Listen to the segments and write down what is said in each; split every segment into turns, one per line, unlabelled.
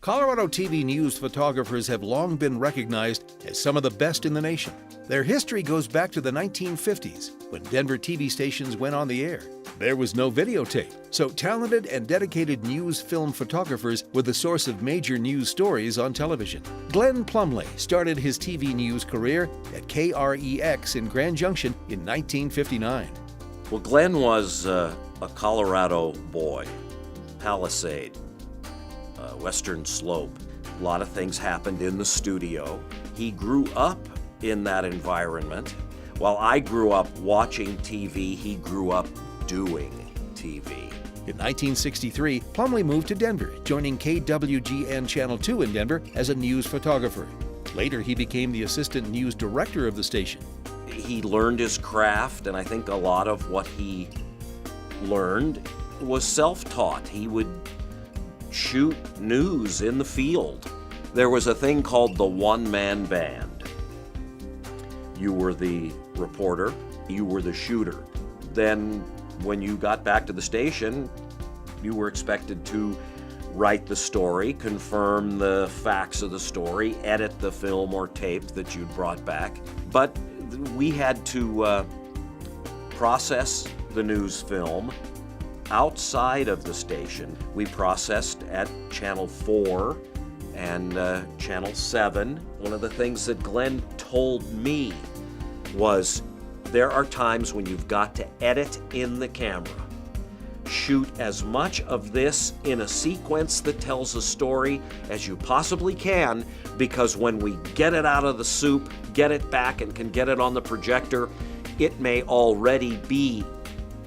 Colorado TV news photographers have long been recognized as some of the best in the nation. Their history goes back to the 1950s, when Denver TV stations went on the air. There was no videotape, so talented and dedicated news film photographers were the source of major news stories on television. Glen Plumleigh started his TV news career at KREX in Grand Junction in 1959.
Well, Glen was a Colorado boy, Palisade, Western Slope. A lot of things happened in the studio. He grew up in that environment. While I grew up watching TV, he grew up doing TV.
In 1963, Plumleigh moved to Denver, joining KWGN Channel 2 in Denver as a news photographer. Later, he became the assistant news director of the station.
He learned his craft, and I think a lot of what he learned was self-taught. He would shoot news in the field. There was a thing called the one-man band. You were the reporter, you were the shooter. Then when you got back to the station, you were expected to write the story, confirm the facts of the story, edit the film or tape that you'd brought back. But we had to process the news film outside of the station. We processed at Channel 4 and Channel 7. One of the things that Glen told me was there are times when you've got to edit in the camera. Shoot as much of this in a sequence that tells a story as you possibly can, because when we get it out of the soup, get it back and can get it on the projector, it may already be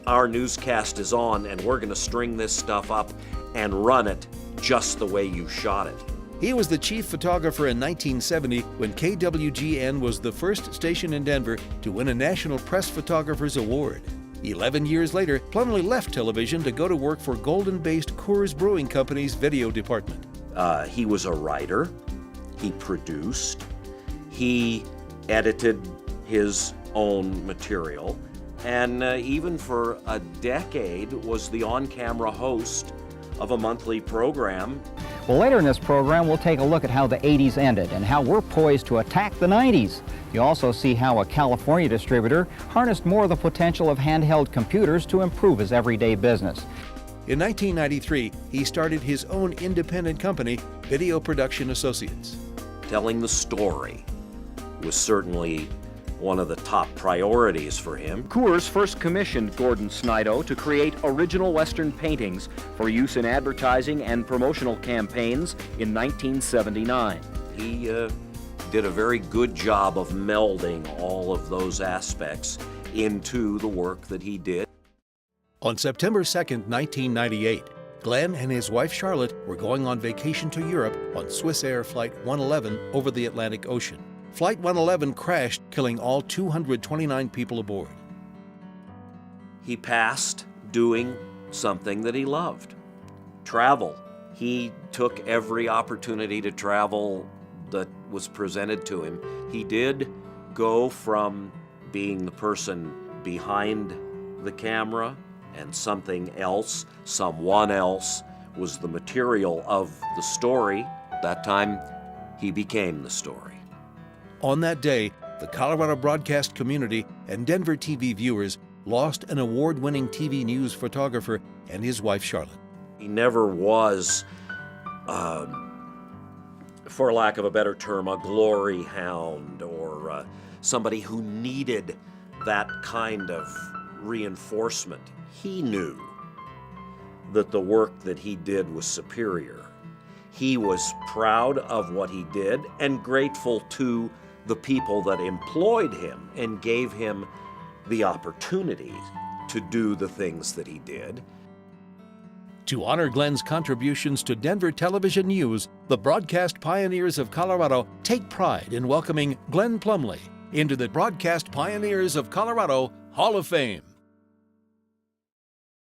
our newscast is on and we're going to string this stuff up and run it just the way you shot it.
He was the chief photographer in 1970 when KWGN was the first station in Denver to win a National Press Photographers Award. 11 years later, Plumleigh left television to go to work for Golden-based Coors Brewing Company's video department.
He was a writer, he produced, he edited his own material, and even for a decade was the on-camera host of a monthly program.
Well, later in this program, we'll take a look at how the 80s ended and how we're poised to attack the 90s. You'll also see how a California distributor harnessed more of the potential of handheld computers to improve his everyday business.
In 1993, he started his own independent company, Video Production Associates.
Telling the story was certainly one of the top priorities for him.
Coors first commissioned Gordon Snido to create original Western paintings for use in advertising and promotional campaigns in 1979.
He did a very good job of melding all of those aspects into the work that he did.
On September 2nd, 1998, Glen and his wife Charlotte were going on vacation to Europe on Swissair Flight 111 over the Atlantic Ocean. Flight 111 crashed, killing all 229 people aboard.
He passed doing something that he loved, travel. He took every opportunity to travel that was presented to him. He did go from being the person behind the camera and something else, someone else was the material of the story. That time, he became the story.
On that day, the Colorado broadcast community and Denver TV viewers lost an award-winning TV news photographer and his wife Charlotte.
He never was, for lack of a better term, a glory hound or somebody who needed that kind of reinforcement. He knew that the work that he did was superior. He was proud of what he did and grateful to the people that employed him and gave him the opportunity to do the things that he did.
To honor Glen's contributions to Denver television news, the Broadcast Pioneers of Colorado take pride in welcoming Glen Plumleigh into the Broadcast Pioneers of Colorado Hall of Fame.